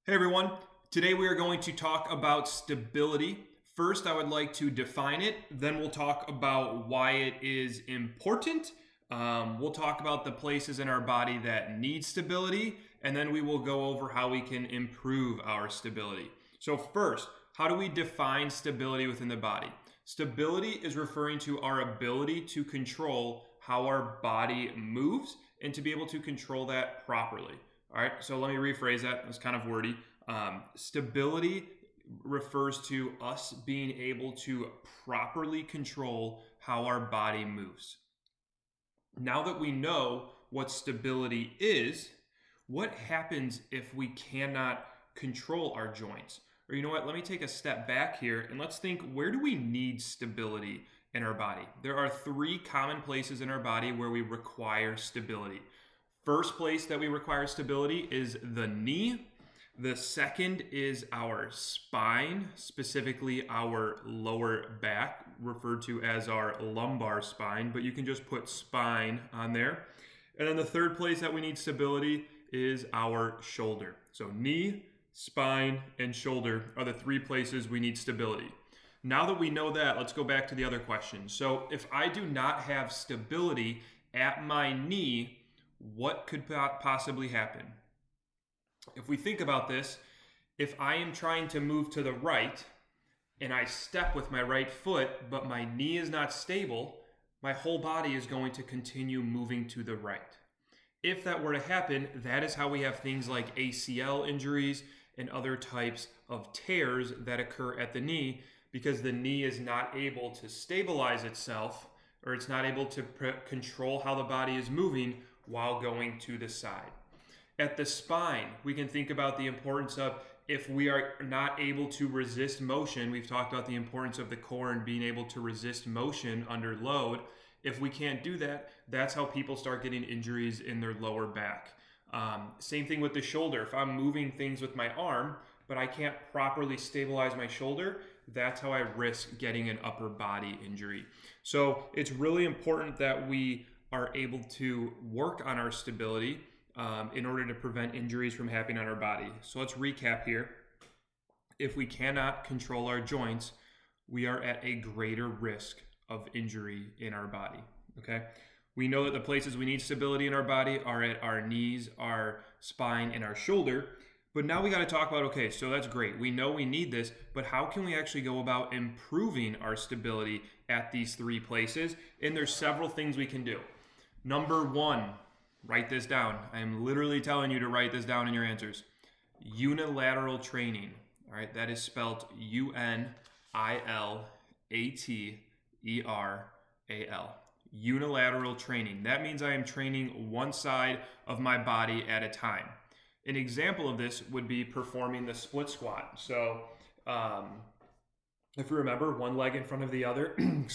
Hey everyone, today we are going to talk about stability. First, I would like to define it, then we'll talk about why it is important. We'll talk about the places in our body that need stability, and then we will go over how we can improve our stability. So, first, how do we define stability within the body? Stability is referring to our ability to control how our body moves and to be able to control that properly. All right, so let me rephrase that. It was kind of wordy. Stability refers to us being able to properly control how our body moves. Now that we know what stability is, what happens if we cannot control our joints? Or you know what, let me take a step back here and let's think, where do we need stability in our body? There are three common places in our body where we require stability. First place that we require stability is the knee. The second is our spine, specifically our lower back, referred to as our lumbar spine, but you can just put spine on there. And then the third place that we need stability is our shoulder. So knee, spine, and shoulder are the three places we need stability. Now that we know that, let's go back to the other question. So if I do not have stability at my knee, what could possibly happen? If we think about this, if I am trying to move to the right and I step with my right foot, but my knee is not stable, my whole body is going to continue moving to the right. If that were to happen, that is how we have things like ACL injuries and other types of tears that occur at the knee, because the knee is not able to stabilize itself, or it's not able to control how the body is moving while going to the side. At the spine, we can think about the importance of, if we are not able to resist motion, we've talked about the importance of the core and being able to resist motion under load. If we can't do that, that's how people start getting injuries in their lower back. Same thing with the shoulder. If I'm moving things with my arm, but I can't properly stabilize my shoulder, that's how I risk getting an upper body injury. So it's really important that we are able to work on our stability in order to prevent injuries from happening on our body. So let's recap here. If we cannot control our joints, we are at a greater risk of injury in our body. Okay? We know that the places we need stability in our body are at our knees, our spine, and our shoulder. But now we got to talk about, okay, so that's great. We know we need this, but how can we actually go about improving our stability at these three places? And there's several things we can do. Number one, write this down. I am literally telling you to write this down in your answers. Unilateral training. All right, that is spelled UNILATERAL. Unilateral training. That means I am training one side of my body at a time. An example of this would be performing the split squat. So, if you remember, one leg in front of the other, would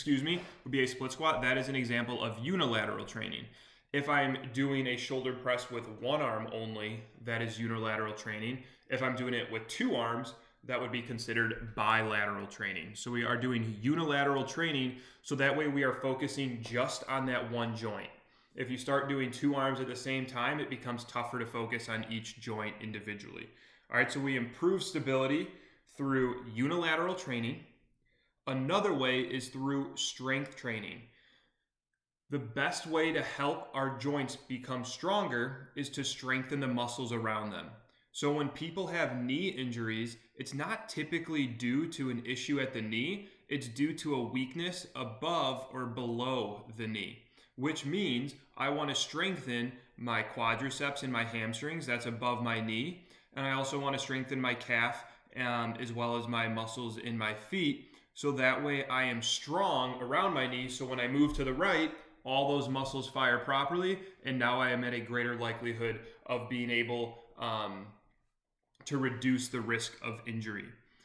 be a split squat. That is an example of unilateral training. If I'm doing a shoulder press with one arm only, that is unilateral training. If I'm doing it with two arms, that would be considered bilateral training. So we are doing unilateral training, so that way we are focusing just on that one joint. If you start doing two arms at the same time, it becomes tougher to focus on each joint individually. All right, so we improve stability through unilateral training. Another way is through strength training. The best way to help our joints become stronger is to strengthen the muscles around them. So when people have knee injuries, it's not typically due to an issue at the knee, it's due to a weakness above or below the knee, which means I want to strengthen my quadriceps and my hamstrings, that's above my knee, and I also want to strengthen my calf as well as my muscles in my feet, so that way I am strong around my knee, so when I move to the right, all those muscles fire properly, and now I am at a greater likelihood of being able to reduce the risk of injury.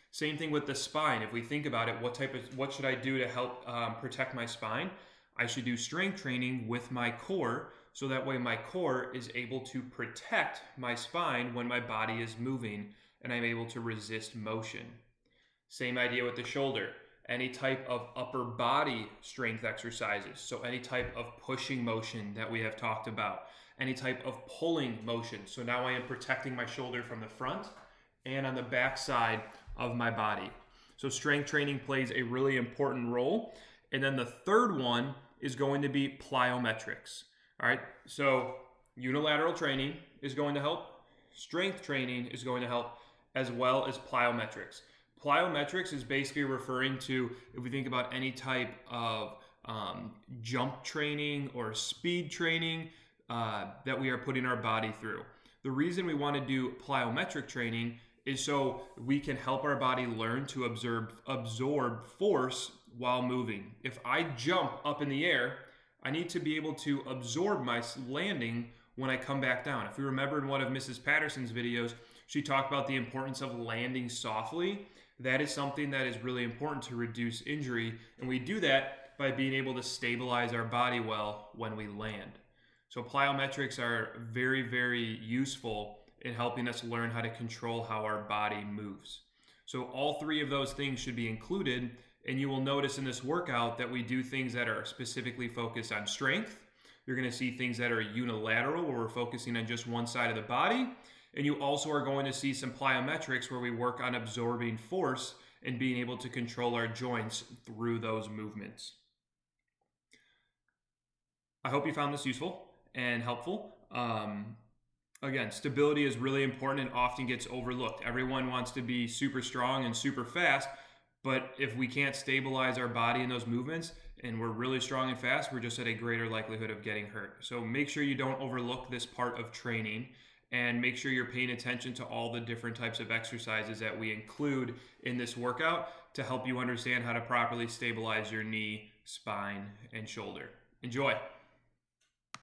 Same thing with the spine. If we think about it, what should I do to help protect my spine? I should do strength training with my core, so that way my core is able to protect my spine when my body is moving and I'm able to resist motion. Same idea with the shoulder. Any type of upper body strength exercises, so any type of pushing motion that we have talked about, any type of pulling motion. So now I am protecting my shoulder from the front and on the back side of my body. So strength training plays a really important role. And then the third one is going to be plyometrics. All right, so unilateral training is going to help, strength training is going to help, as well as plyometrics. Plyometrics is basically referring to, if we think about any type of jump training or speed training that we are putting our body through. The reason we want to do plyometric training is so we can help our body learn to absorb force while moving. If I jump up in the air, I need to be able to absorb my landing when I come back down. If you remember in one of Mrs. Patterson's videos, she talked about the importance of landing softly. That is something that is really important to reduce injury, and we do that by being able to stabilize our body well when we land. So plyometrics are very, very useful in helping us learn how to control how our body moves. So all three of those things should be included, and you will notice in this workout that we do things that are specifically focused on strength. You're going to see things that are unilateral, where we're focusing on just one side of the body, and you also are going to see some plyometrics where we work on absorbing force and being able to control our joints through those movements. I hope you found this useful and helpful. Again, stability is really important and often gets overlooked. Everyone wants to be super strong and super fast, but if we can't stabilize our body in those movements and we're really strong and fast, we're just at a greater likelihood of getting hurt. So make sure you don't overlook this part of training, and make sure you're paying attention to all the different types of exercises that we include in this workout to help you understand how to properly stabilize your knee, spine, and shoulder. Enjoy.